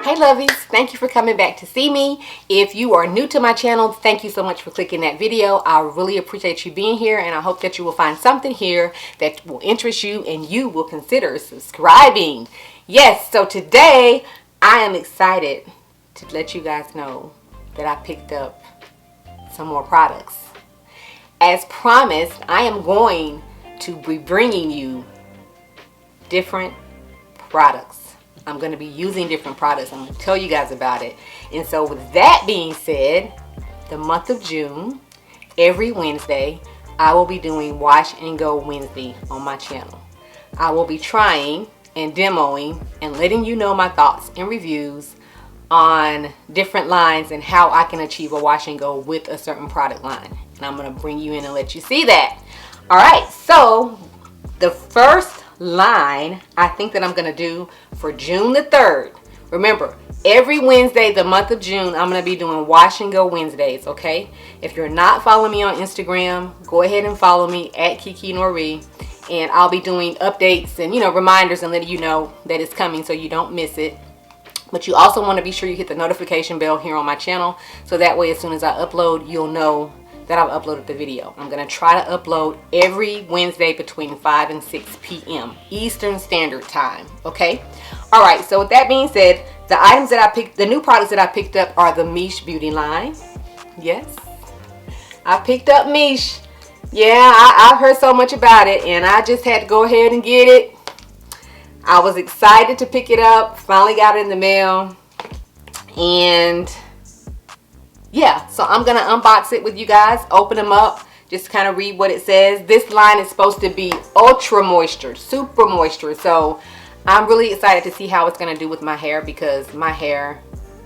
Hi lovies, thank you for coming back to see me. If you are new to my channel, thank you so much for clicking that video. I really appreciate you being here, and I hope that you will find something here that will interest you and you will consider subscribing. Yes, so today I am excited to let you guys know that I picked up some more products. As promised, I am going to be bringing you different products. I'm going to be using different products. I'm going to tell you guys about it. And so with that being said, the month of June, every Wednesday, I will be doing Wash and Go Wednesday on my channel. I will be trying and demoing and letting you know my thoughts and reviews on different lines and how I can achieve a wash and go with a certain product line. And I'm going to bring you in and let you see that. All right, so the first line I think that I'm going to do for June the 3rd. Remember, every Wednesday the month of June, I'm going to be doing Wash and Go Wednesdays, okay? If you're not following me on Instagram, go ahead and follow me at K.Noiree, and I'll be doing updates and, reminders and letting you know that it's coming so you don't miss it. But you also want to be sure you hit the notification bell here on my channel, so that way as soon as I upload, you'll know that I've uploaded the video. I'm going to try to upload every Wednesday between 5 and 6 p.m. Eastern Standard Time, okay? All right, so with that being said, the new products that I picked up are the MICHE Beauty line. Yes, I picked up MICHE. Yeah, I've heard so much about it, and I just had to go ahead and get it. I was excited to pick it up, finally got it in the mail, and yeah, so I'm gonna unbox it with you guys, open them up, just kind of read what it says. This line is supposed to be ultra moisture, super moisture, so I'm really excited to see how it's gonna do with my hair, because my hair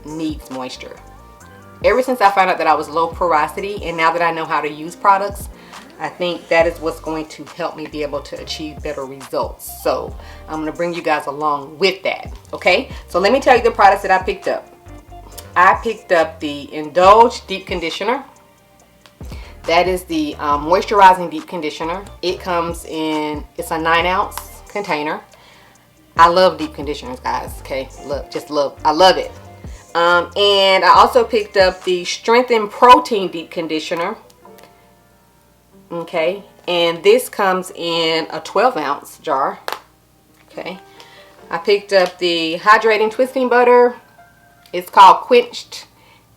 needs moisture. Ever since I found out that I was low porosity, and now that I know how to use products, I think that is what's going to help me be able to achieve better results. So I'm gonna bring you guys along with that, okay? So let me tell you the products that I picked up. I picked up the Induldge Deep Conditioner. That is the moisturizing deep conditioner. It comes in, it's a 9-ounce container. I love deep conditioners, guys, okay? I love it. And I also picked up the Strengthen Protein Deep Conditioner. Okay, and this comes in a 12-ounce jar. Okay, I picked up the Hydrating Twisting Butter. It's called Quenched,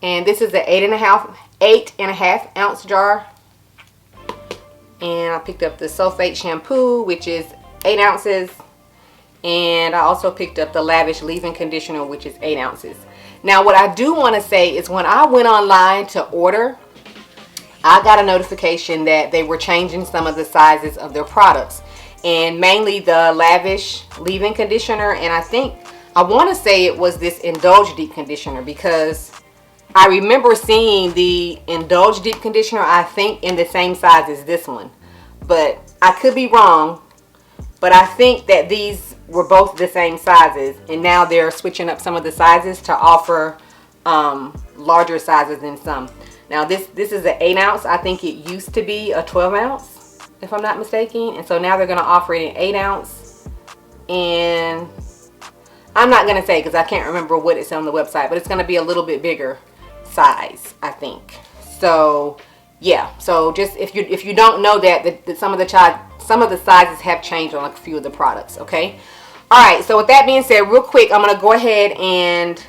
and this is an 8.5 ounce jar. And I picked up the Sulfate Shampoo, which is 8 ounces. And I also picked up the Lavish Leave-In Conditioner, which is 8 ounces. Now, what I do want to say is when I went online to order, I got a notification that they were changing some of the sizes of their products, and mainly the Lavish Leave-In Conditioner, and I want to say it was this Induldge Deep Conditioner, because I remember seeing the Induldge Deep Conditioner, I think, in the same size as this one, but I could be wrong. But I think that these were both the same sizes, and now they're switching up some of the sizes to offer larger sizes than some. Now this is an 8 ounce. I think it used to be a 12 ounce, if I'm not mistaken. And so now they're going to offer it in 8 ounce. And I'm not going to say because I can't remember what it's on the website, but it's going to be a little bit bigger size, I think. So yeah, so just if you don't know that some of the sizes have changed on a few of the products, okay? All right, so with that being said, real quick, I'm going to go ahead and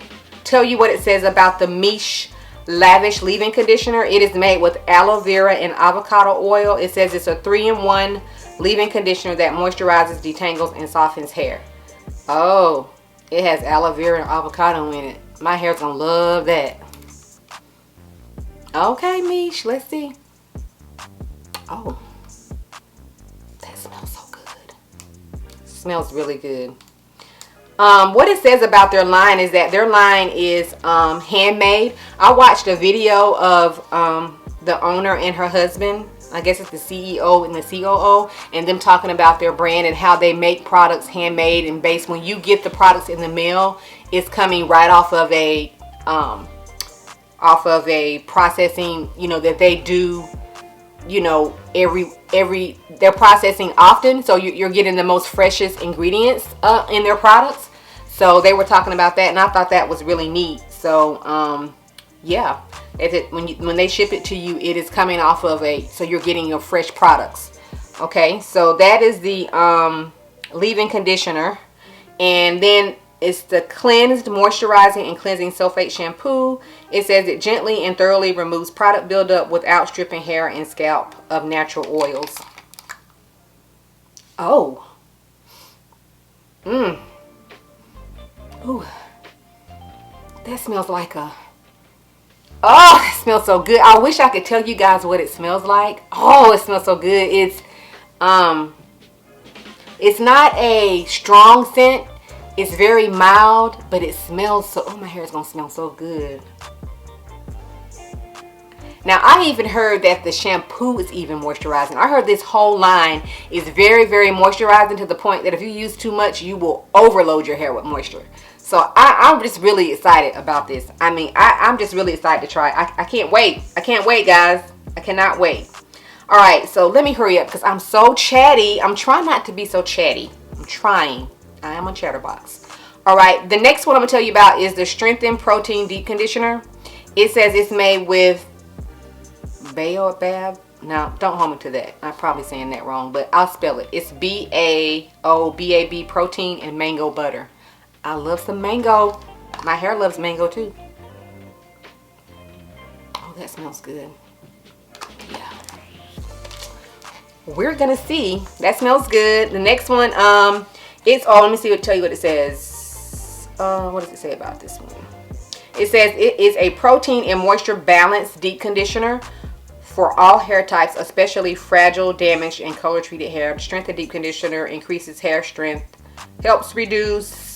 tell you what it says about the MICHE Lavish Leave-In Conditioner. It is made with aloe vera and avocado oil. It says it's a 3-in-1 leave-in conditioner that moisturizes, detangles, and softens hair. Oh, it has aloe vera and avocado in it. My hair's gonna love that. Okay, MICHE, let's see. Oh, that smells so good. Smells really good. What it says about their line is that their line is handmade. I watched a video of the owner and her husband. I guess it's the CEO and the COO, and them talking about their brand and how they make products handmade and based. When you get the products in the mail, it's coming right off of a processing, that they do, they're processing often, so you're getting the most freshest ingredients in their products. So they were talking about that, and I thought that was really neat. So yeah, when they ship it to you, it is coming off of so you're getting your fresh products. Okay, so that is the leave-in conditioner, and then it's the cleansed, moisturizing, and cleansing sulfate shampoo. It says it gently and thoroughly removes product buildup without stripping hair and scalp of natural oils. Oh. Ooh. That smells like a... Oh, it smells so good. I wish I could tell you guys what it smells like. Oh, it smells so good. It's not a strong scent. It's very mild, but it smells so... Oh, my hair is going to smell so good. Now, I even heard that the shampoo is even moisturizing. I heard this whole line is very, very moisturizing, to the point that if you use too much, you will overload your hair with moisture. So I'm just really excited about this. I mean, I'm just really excited to try. I can't wait. I can't wait, guys. I cannot wait. All right, so let me hurry up because I'm so chatty. I'm trying not to be so chatty. I'm trying. I am a chatterbox. All right, the next one I'm going to tell you about is the Strengthen Protein Deep Conditioner. It says it's made with baobab. Now, don't hold me to that. I'm probably saying that wrong, but I'll spell it. It's baobab protein and mango butter. I love some mango. My hair loves mango too. Oh, that smells good. Yeah. We're gonna see. That smells good. The next one, it's let me see. Tell you what it says. What does it say about this one? It says it is a protein and moisture balanced deep conditioner for all hair types, especially fragile, damaged, and color treated hair. The Strengthen Deep Conditioner increases hair strength, helps reduce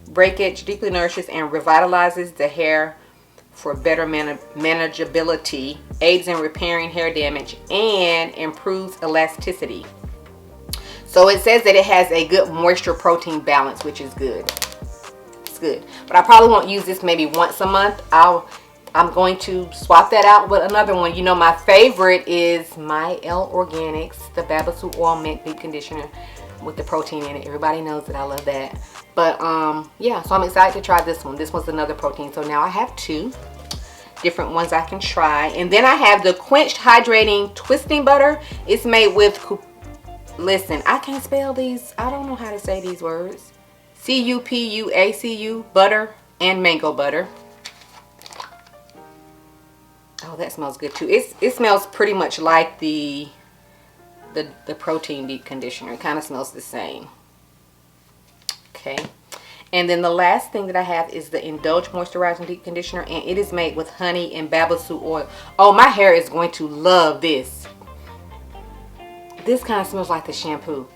breakage, deeply nourishes and revitalizes the hair for better manageability, aids in repairing hair damage, and improves elasticity. So it says that it has a good moisture protein balance, which is good. It's good. But I probably won't use this maybe once a month. I'm going to swap that out with another one. You know, my favorite is My L Organics, the Babasu Oil Mint Deep Conditioner with the protein in it. Everybody knows that I love that. But yeah, so I'm excited to try this one. This one's another protein. So now I have two different ones I can try. And then I have the Quenched Hydrating Twisting Butter. It's made with, listen, I can't spell these. I don't know how to say these words. Cupuacu butter and mango butter. Oh, that smells good too. It smells pretty much like the protein deep conditioner. It kind of smells the same. Okay. And then the last thing that I have is the Induldge Moisturizing Deep Conditioner, and it is made with honey and babasu oil. Oh, my hair is going to love this. This kind of smells like the shampoo.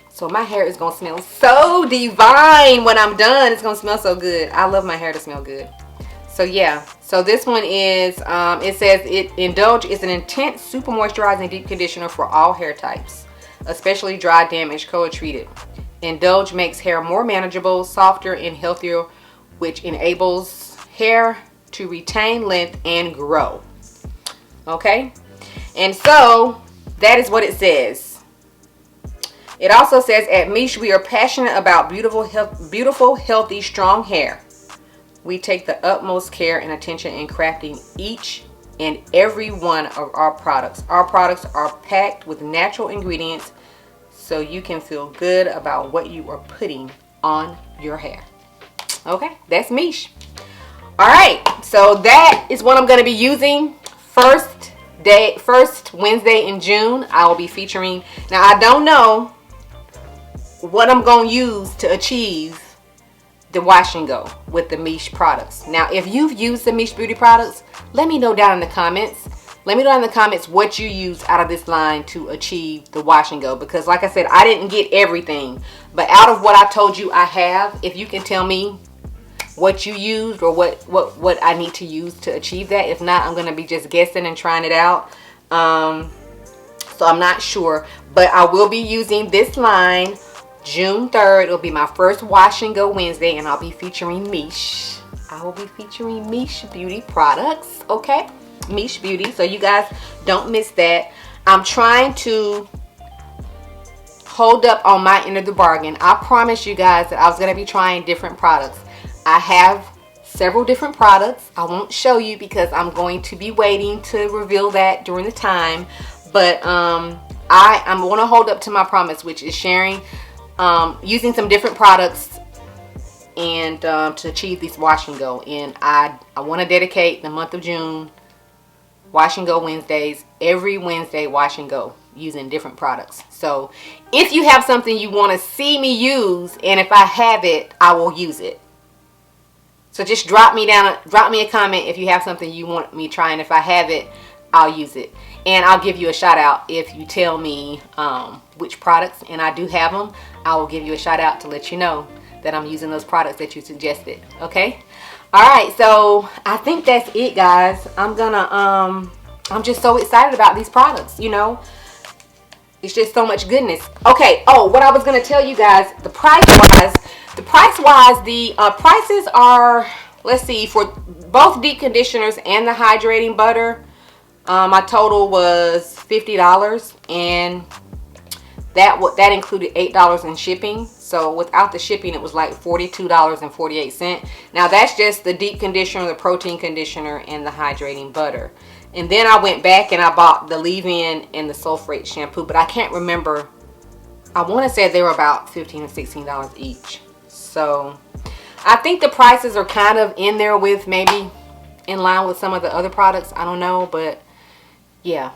So my hair is going to smell so divine when I'm done. It's going to smell so good. I love my hair to smell good. So yeah, so this one is, it says Induldge is an intense, super moisturizing deep conditioner for all hair types, especially dry, damaged, color treated. Induldge makes hair more manageable, softer, and healthier, which enables hair to retain length and grow. Okay, and so that is what it says. It also says, at MICHE, we are passionate about beautiful, healthy, strong hair. We take the utmost care and attention in crafting each and every one of our products. Our products are packed with natural ingredients so you can feel good about what you are putting on your hair. Okay, that's MICHE. All right, so that is what I'm going to be using first Wednesday in June. I will be featuring. Now, I don't know what I'm going to use to achieve the wash and go with the MICHE products. Now, if you've used the MICHE Beauty products, let me know down in the comments. Let me know in the comments what you used out of this line to achieve the wash and go. Because like I said, I didn't get everything. But out of what I told you I have, if you can tell me what you used or what I need to use to achieve that. If not, I'm going to be just guessing and trying it out. So I'm not sure. But I will be using this line June 3rd. It'll be my first wash and go Wednesday, and I'll be featuring MICHE. I will be featuring MICHE Beauty products, okay? MICHE Beauty, so you guys don't miss that. I'm trying to hold up on my end of the bargain. I promised you guys that I was going to be trying different products. I have several different products. I won't show you because I'm going to be waiting to reveal that during the time. But I'm going to hold up to my promise, which is sharing, using some different products and to achieve these wash and go. And I want to dedicate the month of June wash and go Wednesdays. Every Wednesday wash and go using different products. So if you have something you want to see me use, and if I have it, I will use it. So just drop me a comment if you have something you want me trying. If I have it, I'll use it. And I'll give you a shout out if you tell me which products, and I do have them. I will give you a shout out to let you know that I'm using those products that you suggested. Okay? Alright, so I think that's it, guys. I'm just so excited about these products, you know. It's just so much goodness. Okay, oh, what I was going to tell you guys, the price-wise, the prices are, let's see, for both deep conditioners and the hydrating butter, my total was $50, and that included $8 in shipping. So without the shipping, it was like $42.48. Now that's just the deep conditioner, the protein conditioner, and the hydrating butter. And then I went back and I bought the leave-in and the sulfate shampoo, but I can't remember. I want to say they were about $15 or $16 each. So I think the prices are kind of in there with, maybe in line with some of the other products. I don't know, but yeah.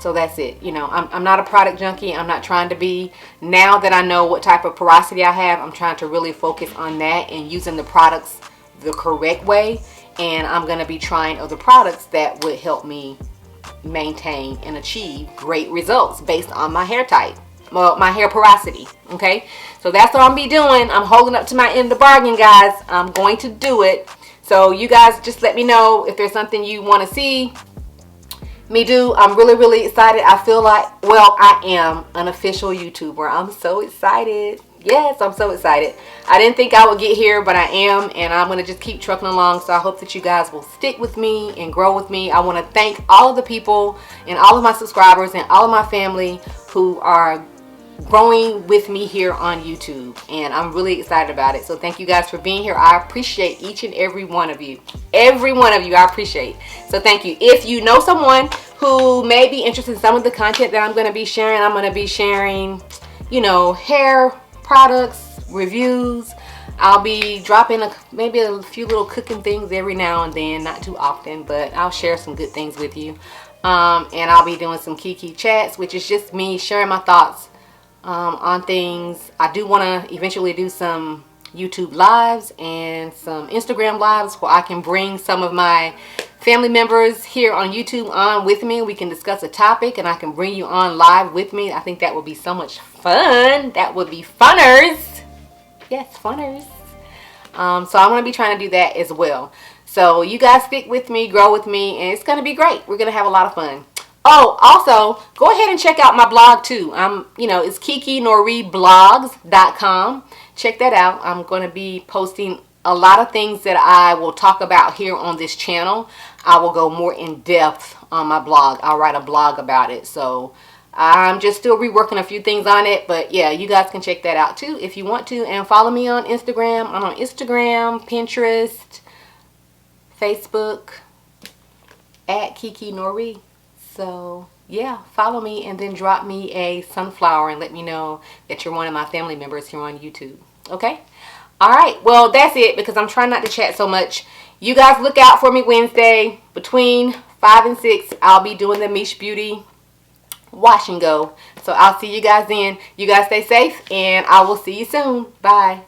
So that's it. You know, I'm not a product junkie. I'm not trying to be. Now that I know what type of porosity I have, I'm trying to really focus on that and using the products the correct way. And I'm going to be trying other products that would help me maintain and achieve great results based on my hair type. Well, my hair porosity. Okay, so that's what I'm be doing. I'm holding up to my end of the bargain, guys. I'm going to do it. So you guys just let me know if there's something you want to see me do. I'm really excited. I feel like, well, I am an official YouTuber. I'm so excited. Yes, I'm so excited. I didn't think I would get here, but I am, and I'm going to just keep trucking along. So I hope that you guys will stick with me and grow with me. I want to thank all of the people and all of my subscribers and all of my family who are growing with me here on YouTube, and I'm really excited about it. So thank you guys for being here. I appreciate each and every one of you. Every one of you I appreciate. So thank you. If you know someone who may be interested in some of the content that I'm going to be sharing, I'm going to be sharing, you know, hair products, reviews. I'll be dropping maybe a few little cooking things every now and then, not too often, but I'll share some good things with you. And I'll be doing some Kiki chats, which is just me sharing my thoughts on things. I do want to eventually do some YouTube lives and some Instagram lives where I can bring some of my family members here on YouTube on with me. We can discuss a topic and I can bring you on live with me. I think that would be so much fun. That would be funners. Yes, funners. So I'm going to be trying to do that as well. So you guys stick with me, grow with me, and it's going to be great. We're going to have a lot of fun. Oh, also, go ahead and check out my blog too. You know, it's KnoireeBlogs.com. Check that out. I'm going to be posting a lot of things that I will talk about here on this channel. I will go more in depth on my blog. I'll write a blog about it. So I'm just still reworking a few things on it. But yeah, you guys can check that out too if you want to. And follow me on Instagram. I'm on Instagram, Pinterest, Facebook, at K.Noiree. So yeah, follow me and then drop me a sunflower and let me know that you're one of my family members here on YouTube. Okay? Alright, well that's it because I'm trying not to chat so much. You guys look out for me Wednesday. Between 5 and 6, I'll be doing the MICHE Beauty Wash and Go. So I'll see you guys then. You guys stay safe and I will see you soon. Bye.